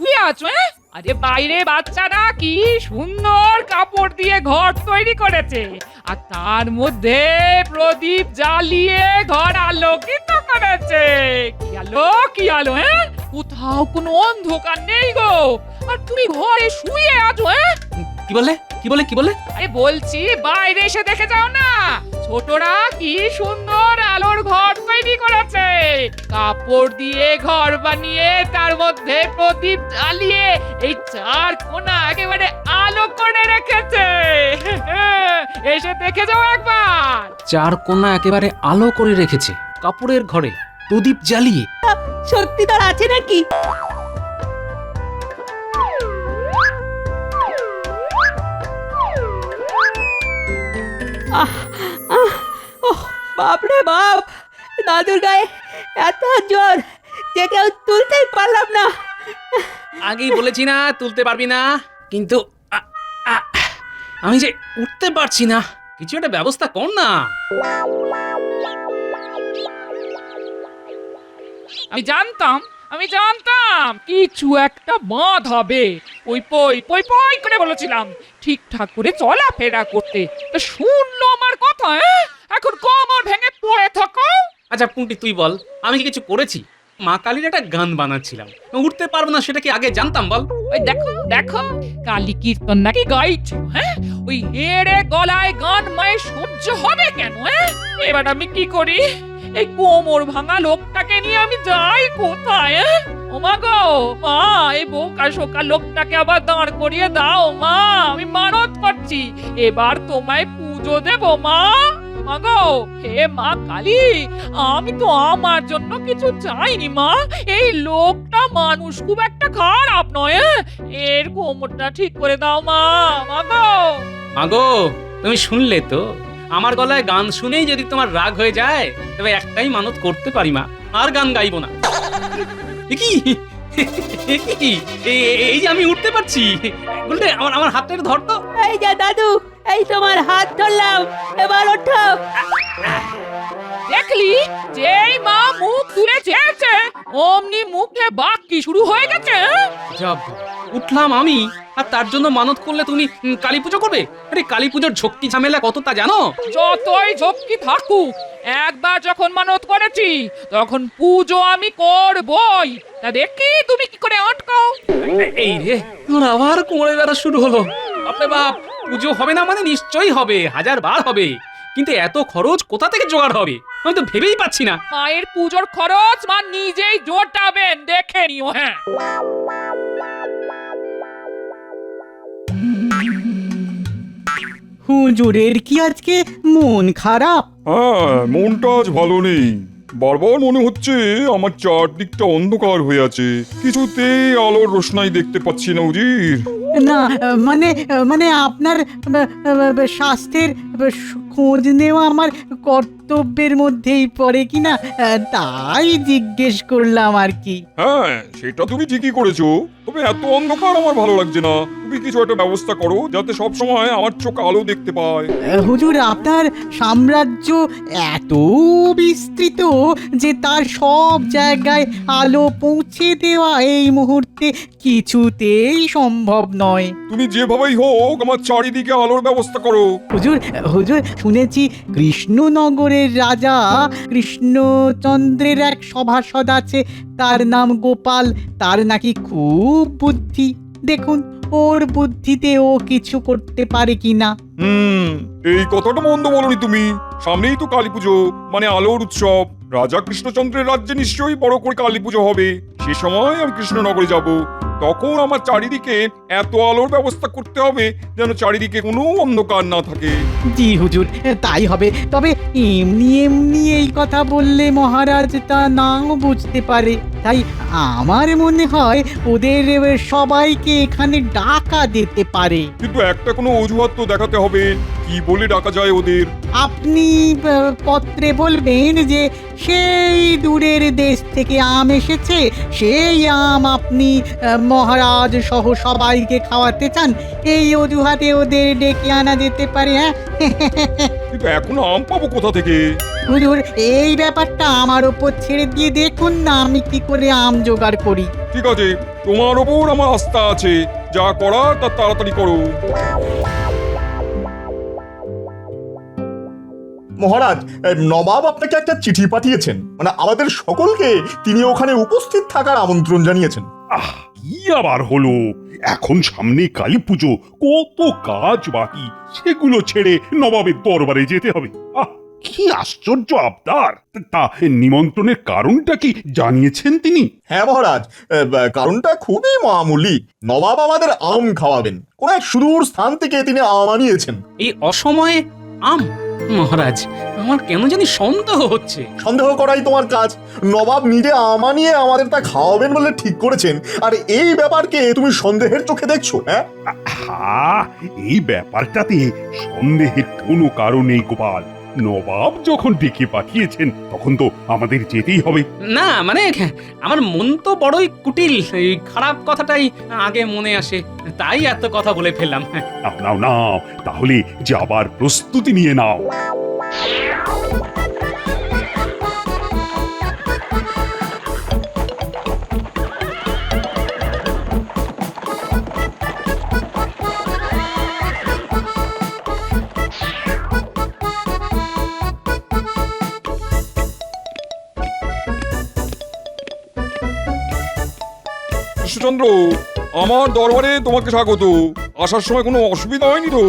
শুয়ে আছো? আরে বাইরে বাচ্চারা কি সুন্দর কাপড় দিয়ে ঘর তৈরি করেছে, আর তার মধ্যে প্রদীপ জ্বালিয়ে ঘর আলোকিত করেছে। কি আলো কোথাও কোনো অন্ধকার নেই গো, আর তুমি ঘরে শুয়ে আছো। কি বলে কি বলে কি বলে? আরে বলছি বাইরে এসে দেখে যাও না, ছোটরা কি সুন্দর আলোর ঘর তৈরি করেছে, কাপড় দিয়ে ঘর বানিয়ে তার মধ্যে প্রদীপ জ্বালিয়ে এই চার কোণা একেবারে আলো করে রেখেছে। এসে দেখে যাও একবার। চার কোণা একেবারে আলো করে রেখেছে কাপড়ের ঘরে প্রদীপ জ্বালিয়ে। সত্যি তার আছে নাকি? বাপরে বাপ, দাদুর গায়ে এত জ্বর যে কেউ তুলতেই পারলাম না। আগেই বলেছি না তুলতে পারবি না, কিন্তু আমি যে উঠতে পারছি না, কিছু একটা ব্যবস্থা কর না। আমি জানতাম কিছু একটা বাঁধ হবে। ওই পই পই পই করে বলেছিলাম ঠিকঠাক করে চলাফেরা করতে, তো শুনলো আমার কথা। এখন কোমর ভেঙে পড়ে থাকো। আচ্ছা পুঁটি তুই বল, আমি কি কিছু করেছি? মা কালীর একটা গান বানাচ্ছিলাম, উঠতে পারবো না সেটা কি আগে জানতাম বল? ওই দেখো দেখো, কালী কীর্তন নাকি গাইছিল। ওই হেড়ে গলায় গান মায়ের সহ্য হবে কেন? এবার আমি কি করি? এই কোমর ভাঙা লোকটাকে নিয়ে আমি যাই কোথায়? ও মা গো মা, এই বোকা শোকা লোকটাকে আবার দাঁড় করিয়ে দাও মা, আমি মানত করছি, এবার তোমায় পুজো দেব মা। মাগো হে মা কালী, আমি তো আমার জন্য কিছু চাইনি মা, এই লোকটা মানুষ খুব একটা খারাপ নয়, এর কোমরটা ঠিক করে দাও মা। মাগো মাগো তুমি শুনলে তো, আমার গলায় গান শুনেই যদি তোমার রাগ হয়ে যায়, তবে একটাই মানত করতে পারি মা, আর গান গাইবো না। কি এই যে আমি উঠতে পারছি, বলতে আমার হাতটা ধর তো। এই যে দাদু, এই তোমার হাত ধরলাম, এবার ওঠো। দেখলি, যেই মা মুখ তুলে চেয়েছে অমনি মুখে বাক্যি শুরু হয়ে গেছে। যাব উঠলাম আমি, আর তার জন্য মানত করলে তুমি কালী পুজো করবে? আরে কালী পুজোর ঝক্কি ঝামেলা কত তা জানো? যতই ঝক্কি থাকুক, একবার যখন মানত করেছি তখন পুজো আমি করবই। তা দেখি তুমি কি করে আটকাও। এই রে, তোর আবার কোমরে ব্যথা শুরু হলো। বাপরে বাপ, পুজো হবে না মানে নিশ্চয়ই হবে, 1000 বার হবে, কিন্তু এত খরচ কোথা থেকে জোগাড় হবে আমি তো ভেবেই পাচ্ছি না। মায়ের পুজোর খরচ মা নিজেই জোটাবেন, দেখে নিও। হুজুরের কি আজকে মন খারাপ? হ্যাঁ, মনটা আজ ভালো নেই। বারবার মনে হচ্ছে আমার চারদিকটা অন্ধকার হয়ে আছে, কিছুতেই আলোর রোশনাই দেখতে পাচ্ছি না উজির। না মানে মানে আপনার স্বাস্থ্যের খোঁজ নেওয়া আমার কর্তব্যের মধ্যেই পড়ে কিনা, তাই জিজ্ঞেস করলাম আর কি। হ্যাঁ, সেটা তুমি ঠিকই করেছো, তবে এত অন্ধকার আমার ভালো লাগছে না। তুমি কিছু একটা ব্যবস্থা করো যাতে সব সময় আমার চোখ আলো দেখতে পায়। হুজুর, আপনার সাম্রাজ্য এত বিস্তৃত যে তার সব জায়গায় আলো পৌঁছে দেওয়া এই মুহূর্তে কিছুতেই সম্ভব নয়। তুমি যেভাবেই হোক আমার চারিদিকে আলোর ব্যবস্থা করো। হুজুর হুজুর, শুনেছি কৃষ্ণনগরের রাজা কৃষ্ণচন্দ্রের এক সভাসদ আছে, তার নাম গোপাল, তার নাকি খুব বুদ্ধি। দেখুন ওর বুদ্ধিতে ও কিছু করতে পারে কিনা। এই কথাটা মন্দ বলনি তুমি। সামনেই তো কালী পুজো, মানে আলোর উৎসব। রাজা কৃষ্ণচন্দ্রের রাজ্যে নিশ্চয়ই বড় করে কালী পুজো হবে। সে সময় আমি কৃষ্ণনগরে যাব, তখন আমার চারিদিকে এত আলোর ব্যবস্থা করতে হবে যেন চারিদিকে কোনো অন্ধকার না থাকে। জি হুজুর, তাই হবে। তবে এমনি এমনি এই কথা বললে মহারাজ তা নাও বুঝতে পারে, তাই আমার মনে হয় ওদের সবাইকে এখানে ডাকা যেতে পারে। কিন্তু একটা কোনো অজুহাত তো দেখাতে হবে, কি বলে ডাকা যায় ওদের? আপনি পত্রে বলবেন যে সেই দূরের দেশ থেকে আম এসেছে, সেই আম আপনি মহারাজ সহ সবাইকে খাওয়াতে চান, এই অজুহাতে ওদের ডেকে আনা যেতে পারে। হ্যাঁ, কিন্তু এখন আম পাবো কোথা থেকে? হুজুর এই ব্যাপারটা আমার ওপর ছেড়ে দিয়ে দেখুন না আমি কি করে আম জোগাড় করি। ঠিক আছে, তোমার ওপর আমার আস্থা আছে, যা করা তা তাড়াতাড়ি করো। মহারাজ, নবাব আপনাকে একটা চিঠি পাঠিয়েছেন, মানে আমাদের সকলকে তিনি ওখানে উপস্থিত থাকার আমন্ত্রণ জানিয়েছেন। আহ, কি আবার হলো? এখন সামনে কালী পুজো, কত কাজ বাকি, সেগুলো ছেড়ে নবাবের দরবারে যেতে হবে। আহ, কি আশ্চর্য আবদার! তা নিমন্ত্রণের কারণটা কি জানিয়েছেন তিনি? হ্যাঁ মহারাজ, কারণটা খুবই মামুলি। নবাব আমাদের আম খাওয়াবেন, কোন এক সুদূর স্থান থেকে তিনি আম আনিয়েছেন। এই অসময়ে আম? মহারাজ, আমার কেন জানি সন্দেহ হচ্ছে। সন্দেহ করাই তোমার কাজ। নবাব নিজে আম আনিয়ে আমাদের তা খাওয়াবেন বলে ঠিক করেছেন, আর এই ব্যাপারকে তুমি সন্দেহের চোখে দেখছো? হ্যাঁ, এই ব্যাপারটাতে সন্দেহের কোনো কারণ নেই গোপাল। নবাব যখন ডেকে পাঠিয়েছেন তখন তো আমাদের যেতেই হবে। না মানে আমার মন তো বড়ই কুটিল, এই খারাপ কথাটাই আগে মনে আসে, তাই এত কথা বলে ফেললাম। নাও নাও নাও, তাহলে যাবার প্রস্তুতি নিয়ে নাও। কৃষ্ণচন্দ্র, আমার দরবারে তোমাকে স্বাগত। আসার সময় কোনো অসুবিধা হয়নি তো?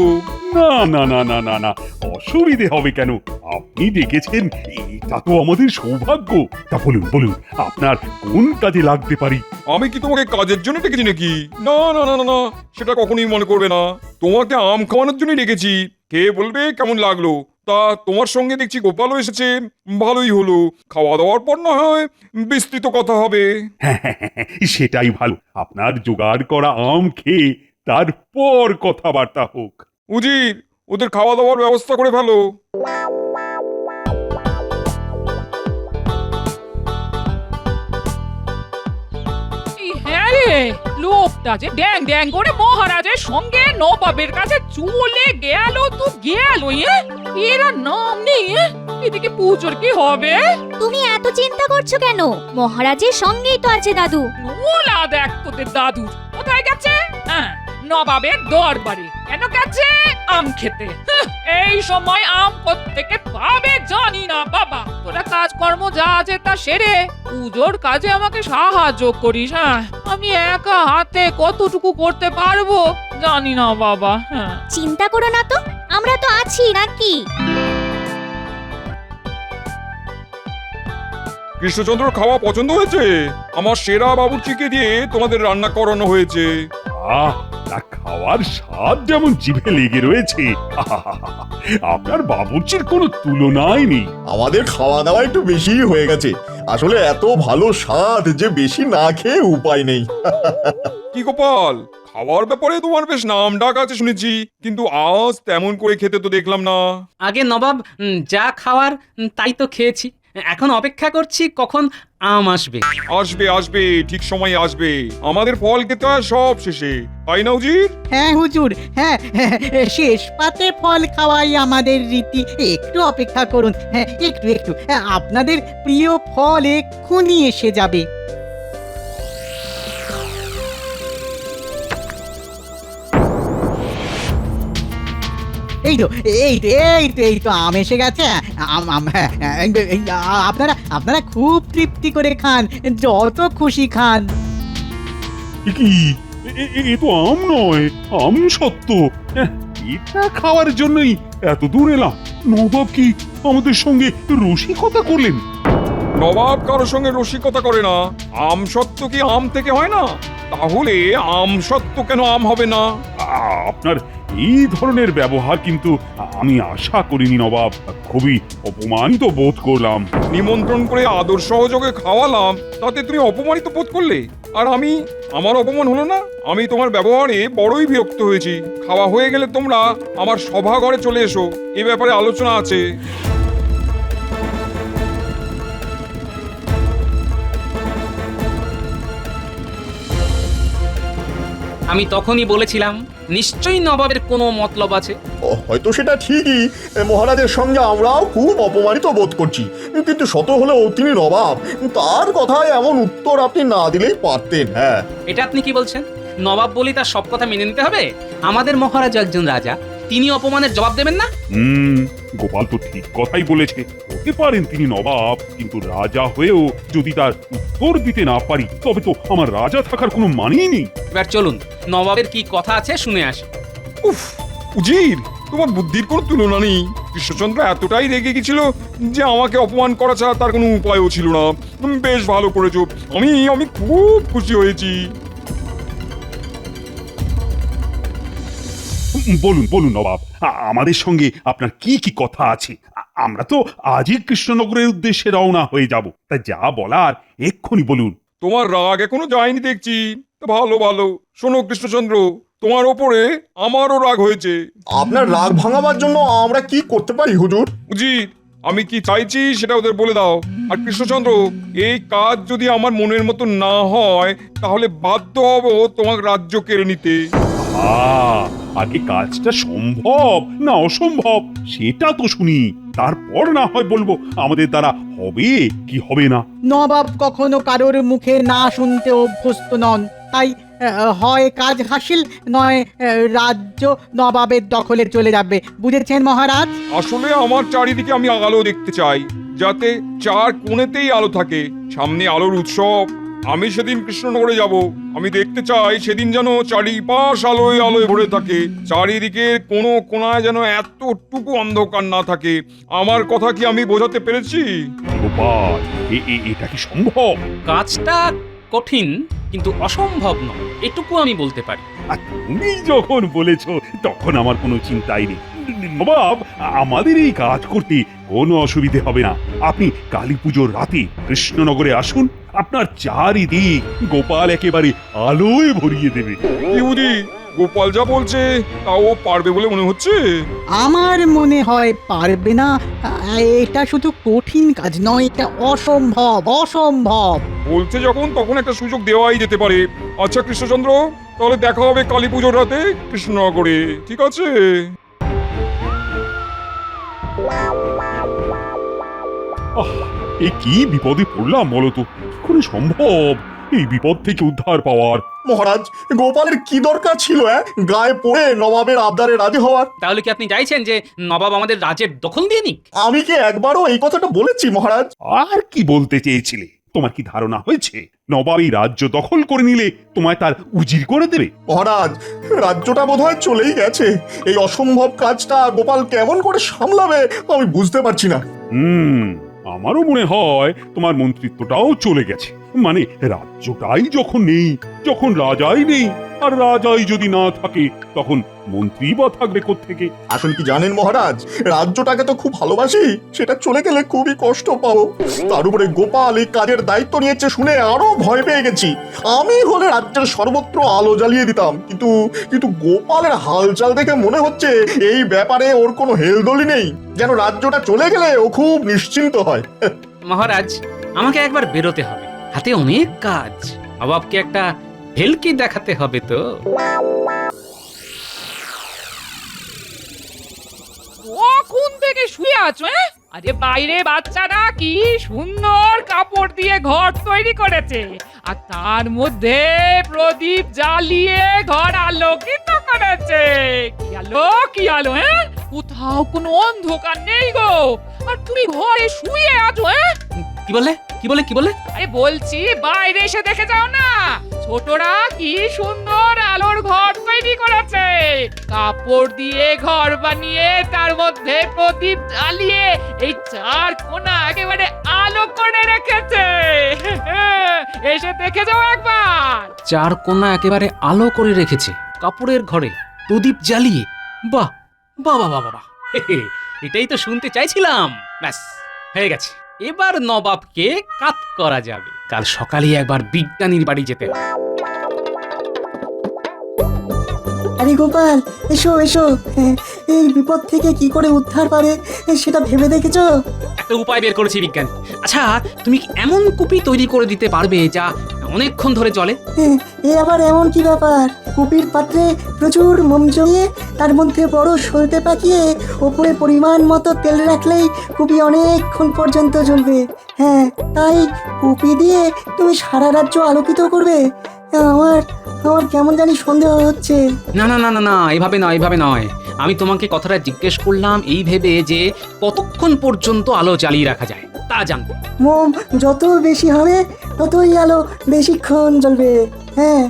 না না না না না না, অসুবিধে হবে কেন? আপনি ডেকেছেন, এটা তো আমাদের সৌভাগ্য। তা বলুন বলুন, আপনার কোন কাজে লাগতে পারি? আমি কি তোমাকে কাজের জন্য ডেকেছি নাকি? না না না না না, সেটা কখনোই মনে করবে না। তোমাকে আম খাওয়ানোর জন্যই ডেকেছি। কে বলবে কেমন লাগলো? তা তোমার সঙ্গে দেখছি গোপালও এসেছে, ভালোই হলো। খাওয়া দাওয়ার পর না হয় বিস্তৃত কথা হবে। সেটাই ভালো, আপনার জোগাড় করা আম খেয়ে তারপর কথাবার্তা হোক। উজির, ওদের খাওয়া দাওয়ার ব্যবস্থা করে ফেলো। হ্যাঁ রে, লোকটা যে ড্যাং ড্যাং করে মহারাজের সঙ্গে নবাবের কাছে চলে গেল তো গেল, এরা নাম নেই। এদিকে পুজোর কি হবে? তুমি এত চিন্তা করছো কেন? মহারাজের সঙ্গেই তো আছে দাদু। নোলা দেখ তোদের দাদু কোথায় গেছে? হ্যাঁ, নবাবের দরবারে। কেন গেছে? আম খেতে। এই সময় আম কোত্থেকে পাবে জানি না বাবা। তোরা কাজকর্ম যা আছে তা সেরে পুজোর কাজে আমাকে সাহায্য করিস। হ্যাঁ, আমি একা হাতে কতটুকু করতে পারবো জানি না বাবা। হ্যাঁ, চিন্তা করো না তো, আমরা তো আছি নাকি? কৃষ্ণচন্দ্র খাওয়া পছন্দ হয়েছে? আমার সেরা বাবুর্চিকে দিয়ে তোমাদের রান্না করানো হয়েছে। আহ, তা খাওয়ার স্বাদ যেমন জিভে লেগে রয়েছে, আপনার বাবুর্চির কোনো তুলনাই নেই। আমাদের খাওয়া দাওয়া একটু বেশিই হয়ে গেছে। আসলে এত ভালো স্বাদ যে বেশি না খেয়ে উপায় নেই। কি গোপাল, খাওয়ার ব্যাপারে তোমার বেশ নাম ডাক আছে শুনেছি, কিন্তু আজ তেমন করে খেতে তো দেখলাম না। আগে নবাব যা খাওয়ার তাই তো খেয়েছি, এখন অপেক্ষা করছি কখন আম আসবে। আসবে আসবে, ঠিক সময় আসবে। আমাদের ফল খেতে হয় সব শেষে, তাই না উজির? হ্যাঁ হুজুর, হ্যাঁ, শেষ পাতে ফল খাওয়াই আমাদের রীতি। একটু অপেক্ষা করুন, হ্যাঁ একটু একটু, আপনাদের প্রিয় ফল এক্ষুনি এসে যাবে। এই তো এই তো এই তো এই তো আম এসে গেছে। আপনারা আপনারা খুব তৃপ্তি করে খান, যত খুশি খান। কি এ তো আম নয়, আম সত্য। এটা খাওয়ার জন্যই এত দূর এলাম। নবাব কি আমাদের সঙ্গে রসিকতা করলেন? নবাব কারোর সঙ্গে রসিকতা করে না। আম সত্য কি আম থেকে হয় না? তাহলে আম সত্য কেন আম হবে না? আপনার এই ধরনের ব্যবহার কিন্তু আমি আশা করিনি নবাব। খুবই অপমানিত বোধ করলাম। নিমন্ত্রণ করে আদর সহযোগে খাওয়ালাম, তাতে তুমি অপমানিত বোধ করলে? আর আমি, আমার অপমান হলো না? আমি তোমার ব্যবহারে বড়ই বিরক্ত হয়েছি। খাওয়া হয়ে গেলে তোমরা আমার সভাঘরে চলে এসো, এ ব্যাপারে আলোচনা আছে। আমি তখনই বলেছিলাম নিশ্চয়ই নবাবের কোনো মতলব আছে। হয়তো সেটা ঠিকই, মহারাজের সঙ্গে আমরাও খুব অপমানিত বোধ করছি, কিন্তু শত হলেও তিনি নবাব, তার কথায় এমন উত্তর আপনি না দিলেই পারতেন। হ্যাঁ, এটা আপনি কি বলছেন? নবাব বলি তার সব কথা মেনে নিতে হবে? আমাদের মহারাজ একজন রাজা, তিনি অপমানের জবাব দেবেন না? গোপাল তো ঠিক কথাই বলেছে, হতে পারেন তিনি নবাব, কিন্তু রাজা হয়েও যদি তার উত্তর দিতে না পারি তবে তো আমার রাজা থাকার কোনো মানেই নেই। এবার চলুন নবাবের কি কথা আছে শুনে আসি। উফ, উজির, তোমার বুদ্ধির কোনো তুলনা নেই। কৃষ্ণচন্দ্র এতটাই রেগে গেছিল যে আমাকে অপমান করা ছাড়া তার কোনো উপায়ও ছিল না। বেশ ভালো করেছো, আমি খুব খুশি হয়েছি। বলুন বলুন নবাব, আমাদের সঙ্গে আপনার কি কি কথা আছে? আমরা তো আজই কৃষ্ণনগরের উদ্দেশ্যে রওনা হয়ে যাব, তা যা বলার এক্ষুনি বলুন। তোমার রাগ এখনো যায়নি দেখছি। তা ভালো ভালো, শোনো কৃষ্ণচন্দ্র, তোমার ওপরে আমারও রাগ হয়েছে। আপনার রাগ ভাঙাবার জন্য আমরা কি করতে পারি হুজুর? উজির, আমি কি চাইছি সেটা ওদের বলে দাও। আর কৃষ্ণচন্দ্র, এই কাজ যদি আমার মনের মতো না হয় তাহলে বাধ্য হব তোমার রাজ্য কেড়ে নিতে। আগে কাজটা সম্ভব না অসম্ভব সেটা তো শুনি, তারপর না হয় বলবো আমাদের দ্বারা হবে কি হবে না। নবাব কখনো কারোর মুখে না শুনতে অভ্যস্ত নন, তাই হয় কাজ হাসিল, নয় রাজ্য নবাবের দখলে চলে যাবে। বুঝেছেন মহারাজ? আসলে আমার চারিদিকে আমি আলো দেখতে চাই, যাতে চার কোণেতেই আলো থাকে। সামনে আলোর উৎসব, আমি সেদিন কৃষ্ণনগরে যাব। আমি দেখতে চাই সেদিন যেন চারিপাশ আলোয় আলোয় ভরে থাকে, চারিদিকের কোনো কোণায় যেন এতটুকু অন্ধকার না থাকে। আমার কথা কি আমি বোঝাতে পেরেছি? গোপাল, এটা কি সম্ভব? কাজটা কঠিন কিন্তু অসম্ভব নয়, এটুকু আমি বলতে পারি। আর তুমি যখন বলেছো তখন আমার কোনো চিন্তাই নেই। নবাব, আমাদের এই কাজ করতে কোনো অসুবিধে হবে না। আপনি কালী পুজোর রাতে কৃষ্ণনগরে আসুন, আপনার চারিদিক গোপাল একেবারে আলোয় ভরিয়ে দেবে। ইহুদি, গোপাল যা বলছে তাও পারবে বলে মনে হচ্ছে। আমার মনে হয় পারবে না। এটা শুধু কঠিন কাজ নয়, এটা অসম্ভব, অসম্ভব। বলছে যখন তখন একটা সুযোগ দেওয়াই যেতে পারে। আচ্ছা কৃষ্ণচন্দ্র, তাহলে দেখা হবে কালী পুজোর রাতে কৃষ্ণনগরে, ঠিক আছে? এ কি বিপদে পড়লাম বলতো? কি করে সম্ভব এই বিপদ থেকে উদ্ধার পাওয়ার? মহারাজ, গোপালের কি দরকার ছিল গায়ে পড়ে নবাবের আবদারে রাজি হওয়ার? তাহলে কি আপনি চাইছেন যে নবাব আমাদের রাজ্যের দখল দিয়ে নিক? আমি কি একবারও এই কথাটা বলেছি মহারাজ? আর কি বলতে চেয়েছিলে? তোমার কি ধারণা হয়েছে নবাব এই রাজ্য দখল করে নিলে তোমায় তার উজির করে দেবে? মহারাজ, রাজ্যটা বোধহয় চলেই গেছে। এই অসম্ভব কাজটা গোপাল কেমন করে সামলাবে আমি বুঝতে পারছি না। আমারও মনে হয় তোমার মন্ত্রিত্বটাও চলে গেছে। মানে রাজ্যটাই যখন নেই, যখন রাজাই নেই, আর রাজাই যদি না থাকে তখন মন্ত্রী বা থাকবে কোত্থেকে? আসলে কি জানেন মহারাজ, রাজ্যটাকে তো খুব ভালোবাসি, সেটা চলে গেলে খুবই কষ্ট পাবো। তার উপরে গোপাল এই কাজের দায়িত্ব নিয়েছে শুনে আরো ভয় পেয়ে গেছি। আমি হলে রাজ্যের সর্বত্র আলো জ্বালিয়ে দিতাম, কিন্তু গোপালের হালচাল দেখে মনে হচ্ছে এই ব্যাপারে ওর কোনো হেলদোলি নেই, যেন রাজ্যটা চলে গেলে ও খুব নিশ্চিন্ত হয়। মহারাজ, আমাকে একবার বেরোতে হবে, হাতে অনেক কাজ। নবাবকে একটা ভেলকি দেখাতে হবে তো। কখন থেকে শুয়ে আছো? আরে বাইরে বাচ্চারা কি সুন্দর কাপড় দিয়ে ঘর তৈরি করেছে, আর তার মধ্যে প্রদীপ জ্বালিয়ে ঘর আলোকিত করেছে। কি আলো কোথাও কোনো অন্ধকার নেই গো, আর তুমি ঘরে শুয়ে আছো। কি বলে কি বলে কি বলে? আরে বলছি বাইরে এসে দেখে যাও না, ছোটরা কি সুন্দর আলোর ঘর তৈরি করেছে। কাপড় দিয়ে ঘর বানিয়ে তার মধ্যে প্রদীপ জ্বালিয়ে এই চার কোণা একেবারে আলো করে রেখেছে। এসে দেখে যাও একবার। চার কোণা একেবারে আলো করে রেখেছে কাপড়ের ঘরে প্রদীপ জ্বালিয়ে। বাহ বাহ বাহ বাহ বাহ, এটাই তো শুনতে চাইছিলাম। ব্যাস হয়ে গেছে, এবার নবাবকে কাত করা যাবে। কাল সকালে একবার বিজ্ঞানীর বাড়ি যেতে হবে। আরে গোপাল, এসো এসো, এই বিপদ থেকে কি করে উদ্ধার পারে সেটা ভেবে দেখেছো? একটা উপায় বের করেছি বিজ্ঞানী। আচ্ছা, তুমি কি এমন কুপি তৈরি করে দিতে পারবে যা অনেকক্ষণ ধরে জ্বলে। এ আবার এমন কি ব্যাপার? কুপির পাত্রে প্রচুর মোম জমিয়ে তার মধ্যে বড় সলতে পাকিয়ে ওপরে পরিমাণ মতো তেল রাখলেই কুপি অনেকক্ষণ পর্যন্ত জ্বলবে। হ্যাঁ, তাই কুপি দিয়ে তুমি সারা রাজ্য আলোকিত করবে? আমার আমার কেমন জানি সন্দেহ হচ্ছে। না না না না না, এভাবে নয়, এভাবে নয়। আমি তোমাকে কথাটা জিজ্ঞেস করলাম এই ভেবে যে কতক্ষণ পর্যন্ত আলো জ্বালিয়ে রাখা যায় তা জানতে। মোম যত বেশি হবে ততই আলো বেশিক্ষণ জ্বলবে। হ্যাঁ,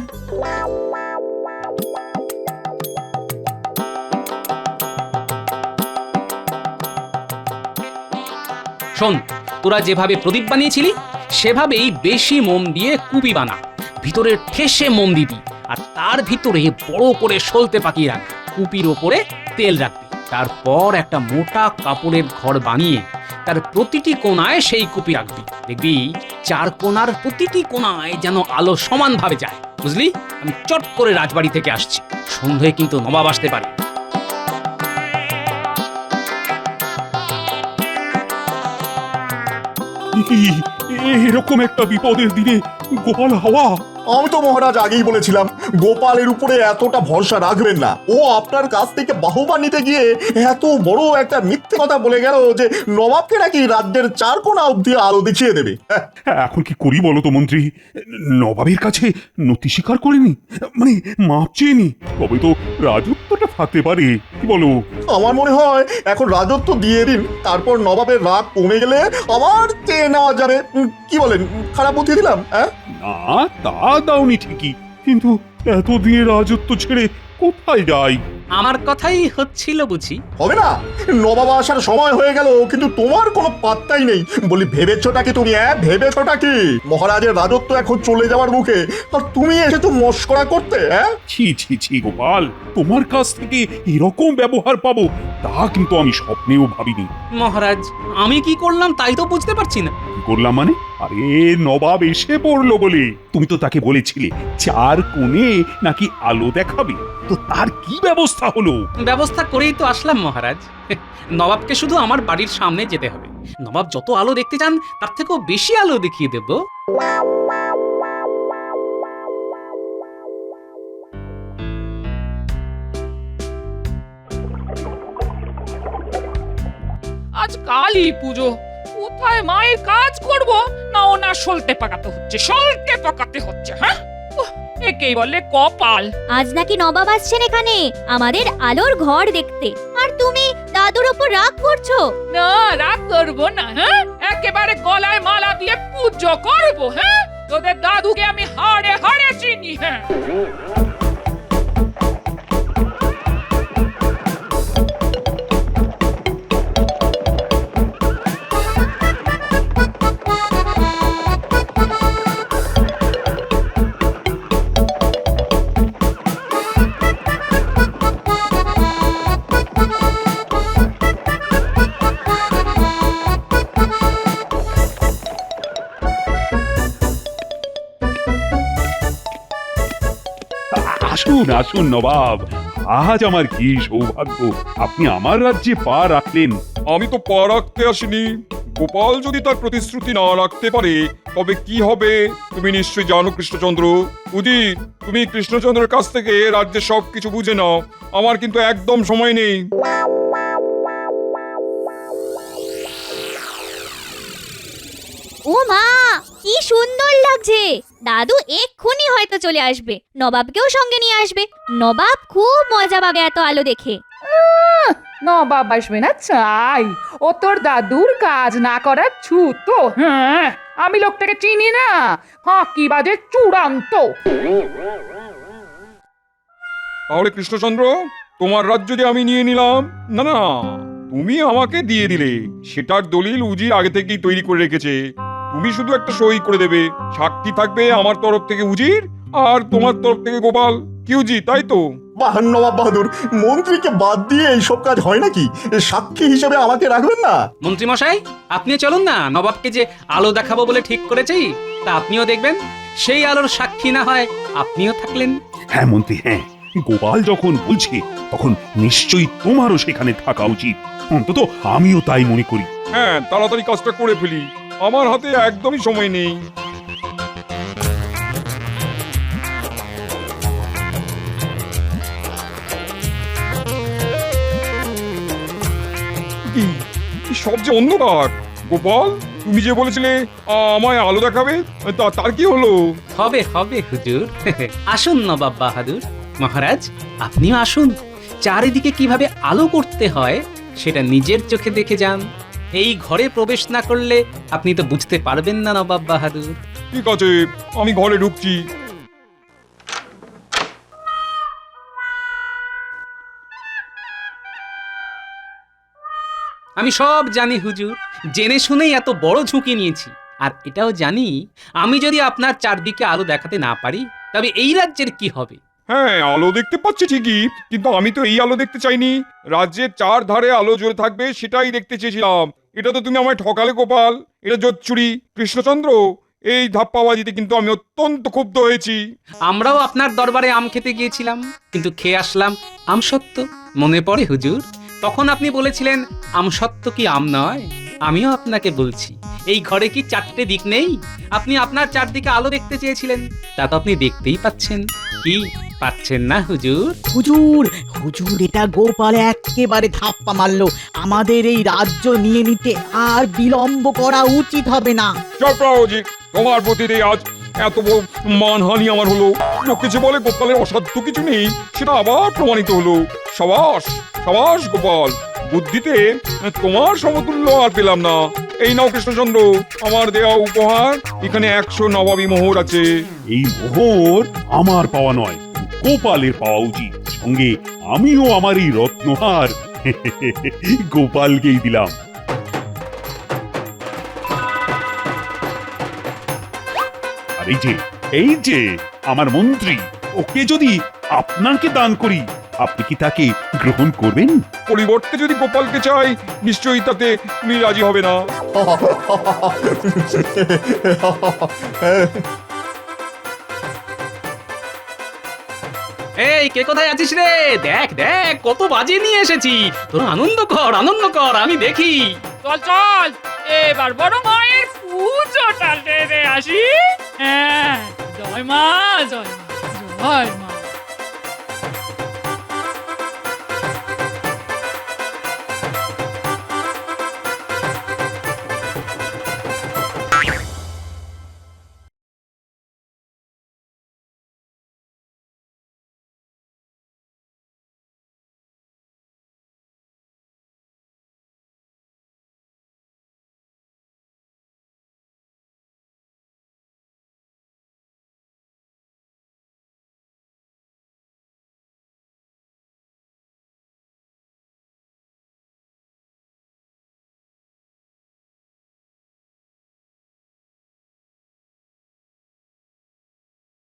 শোন, তোরা যেভাবে প্রদীপ বানিয়েছিলি সেভাবেই বেশি মোম দিয়ে কুপি বানা। ভিতরে ঠেসে মোম দিবি আর তার ভিতরে বড় করে সলতে পাকিয়ে রাখ। কুপির ওপরে তেল রাখবি। তারপর একটা মোটা কাপড়ের ঘর বানিয়ে তার প্রতিটি কোণায় সেই কুপি রাখবি। দেখবি 4 কোণার প্রতিটি কোণায় যেন আলো সমানভাবে যায়। বুঝলি? আমি চট করে রাজবাড়ি থেকে আসছি, সন্ধ্যায় কিন্তু নবাব আসতে পারে। এরকম একটা বিপদের দিনে গোপাল হাওয়া। আমি তো মহারাজ আগেই বলেছিলাম গোপালের উপরে এতটা ভরসা রাখবেন না। ও আপনার কাছ থেকে বাহবা নিতে গিয়ে এত বড় একটা মিথ্যে কথা বলে গেল যে নবাবকে নাকি রাজ্যের 4 কোণা অব্দি আলো দেখিয়ে দেবে। এখন কি করি বলো তো মন্ত্রী? নবাবের কাছে নথি স্বীকার করেনি, মানে মাপ চেয়েনি, তবে তো রাজত্বটা থাকতে পারে। কি বলো? আমার মনে হয় এখন রাজত্ব দিয়ে দিন, তারপর নবাবের রাগ কমে গেলে আবার চেয়ে নেওয়া যাবে। কি বলেন? খারাপ বুদ্ধি দিলাম? হ্যাঁ, না, তা দাওনি ঠিকই, কিন্তু এতদিনে রাজত্ব ছেড়ে কোথায় যাই? আমার কথাই হচ্ছিল বুঝি। হবে না? নবাব আসার সময় হয়ে গেল কিন্তু তোমার কোনো পাত্তাই নেই। বলি ভেবেছোটা কি তুমি? ভেবেছোটা কি মহারাজের রাজত্ব এখন চলে যাওয়ার মুখে, আর তুমি এসেছো মস্করা করতে? ছি ছি ছি গোপাল, তোমার কাছ থেকে এরকম ব্যবহার পাবো তা কিন্তু আমি স্বপ্নেও ভাবিনি। মহারাজ, আমি কি করলাম তাই তো বুঝতে পারছি না। কি করলাম মানে? আরে নবাব এসে পড়লো বলে তুমি তো তাকে বলেছিলে 4 কোণে নাকি আলো দেখাবে, তো তার কি ব্যবস্থা হলো? ব্যবস্থা করেই তো আসলাম মহারাজ। নবাবকে শুধু আমার বাড়ির সামনে যেতে হবে। নবাব যত আলো দেখতে চান তার থেকেও বেশি আলো দেখিয়ে দেব। আজ কালী পুজো, কোথায় মায়ের কাজ করব না ওনার সলতে পাকাতে হচ্ছে, সলতে পাকাতে হচ্ছে। হ্যাঁ, একেই বলে কপাল। আজ নাকি নবাব আসছেন এখানে আমাদের আলোর ঘর দেখতে, আর তুমি দাদুর উপর রাগ করছো? না, রাগ করবো না। হ্যাঁ, একেবারে গলায় মালা দিয়ে পুজো করবো। হ্যাঁ, তোদের দাদুকে আমি হাড়ে হাড়ে চিনি। হ্যাঁ, আসুন আসুন নবাব, আজ আমার কি সৌভাগ্য, আপনি আমার রাজ্যে পা রাখলেন। আমি তো পা রাখতে আসিনি। গোপাল যদি তার প্রতিশ্রুতি না রাখতে পারে তবে কি হবে তুমি নিশ্চয়ই জানো কৃষ্ণচন্দ্র। উজির, তুমি কৃষ্ণচন্দ্রের কাছ থেকে রাজ্যের সবকিছু বুঝে নাও, আমার কিন্তু একদম সময় নেই। ও মা, কি সুন্দর লাগছে! দাদু এক্ষুনি হয়তো চলে আসবে, নবাবকেও সঙ্গে নিয়ে আসবে। নবাব খুব মজা পাবে এত আলো দেখে। নবাব আসবে না চাই, ও তোর দাদুর কাজ না করার ছুতো। হ্যাঁ, আমি লোকটাকে চিনি না, ফাঁকিবাজে চূড়ান্ত। তাহলে কৃষ্ণচন্দ্র, তোমার রাজ্য যে আমি নিয়ে নিলাম? না না, তুমি আমাকে দিয়ে দিলে, সেটার দলিল উজির আগে থেকেই তৈরি করে রেখেছে। তুমি শুধু একটা সই করে দেবে, সাক্ষী থাকবে আমার তরফ থেকে উজির আর তোমার তরফ থেকে গোপাল। কি উজি, তাই তো? বাহ নবাব বাহাদুর, মন্ত্রীকে বাদ দিয়ে এইসব কাজ হয় নাকি? সাক্ষী হিসেবে আমাকে রাখবেন না? মন্ত্রী মশাই, আপনিও চলুন না, নবাবকে যে আলো দেখাবো বলে ঠিক করেছি তা আপনিও দেখবেন। সেই আলোর সাক্ষী না হয় আপনিও থাকলেন। হ্যাঁ মন্ত্রী, হ্যাঁ, গোপাল যখন বলছে তখন নিশ্চয়ই তোমারও সেখানে থাকা উচিত। অন্তত আমিও তাই মনে করি। হ্যাঁ, তাড়াতাড়ি কাজটা করে ফেলি, আমার হাতে একদমই সময় নেই। সব যে অন্ধকার। গোপাল, তুমি যে বলেছিলে আমায় আলো দেখাবে, তার কি হলো? হবে হবে হুজুর। আসুন নবাব বাহাদুর। মহারাজ, আপনিও আসুন। চারিদিকে কিভাবে আলো করতে হয় সেটা নিজের চোখে দেখে যান। এই ঘরে প্রবেশ না করলে আপনি তো বুঝতে পারবেন না নবাব বাহাদুর। ঠিক আছে, আমি ঘরে ঢুকছি। আমি সব জানি হুজুর, জেনে শুনেই এত বড় ঝুঁকি নিয়েছি। আর এটাও জানি, আমি যদি আপনার চারদিকে আলো দেখাতে না পারি তবে এই রাজ্যের কি হবে। হ্যাঁ, আলো দেখতে পাচ্ছি ঠিকই, কিন্তু আমি তো এই আলো দেখতে চাইনি। রাজ্যের চার ধারে আলো জ্বলে থাকবে সেটাই দেখতে চেয়েছিলাম। এটা তো তুমি আমায় ঠকালে গোপাল। এটা জোচ্চুরি। কৃষ্ণচন্দ্র, এই ধাপ্পাবাজিতে কিন্তু আমি অত্যন্ত ক্ষুব্ধ হয়েছি। আমরাও আপনার দরবারে আম খেতে গিয়েছিলাম, কিন্তু খেয়ে আসলাম আমসত্ত্ব। মনে পড়ে হুজুর, তখন আপনি বলেছিলেন আমসত্ত্ব কি আম নয়? আমিও আপনাকে বলছি, এই ঘরে কি চারটে দিক নেই? আপনি আপনার চারদিকে আলো দেখতে চেয়েছিলেন, তা তো আপনি দেখতেই পাচ্ছেন। কি পাচ্ছেন না হুজুর? হুজুর, হুজুর, এটা গোপাল একেবারে ধাপ্পা মারলো। আমাদের এই রাজ্য নিয়ে নিতে আর বিলম্ব করা উচিত হবে না। চক্রাওজি, তোমার প্রতি আজ এত বড় মানহানি আমার হলো। লোকে যে বলে গোপালের অসাধ্য কিছু নেই, সেটা আবার প্রমাণিত হলো। সাবাস সাবাস গোপাল, বুদ্ধিতে তোমার সমতুল্য আর পেলাম না। এই নাও কৃষ্ণচন্দ্র, আমার দেওয়া উপহার। এখানে 100 নবাবী মোহর আছে। এই মোহর আমার পাওয়া নয়, গোপালের পাওয়া উচিত। সঙ্গে আমিও আমার এই রত্নহার গোপালকেই দিলাম। আর এই যে আমার মন্ত্রী, ওকে যদি আপনাকে দান করি, আপনি কি তাকে গ্রহণ করবেন? পরিবর্তে যদি গোপালকে চাই, নিশ্চয়ই তাতে তুমি রাজি হবে না। এই কে কোথায় আছিস রে? দেখ দেখ কত বাজে নিয়ে এসেছি। তোর আনন্দ কর, আমি দেখি। চল চল, এবার বড় মায়ের পুজোটা সেরে আসি। হ্যাঁ, জয় মা, জয় মা, জয় মা।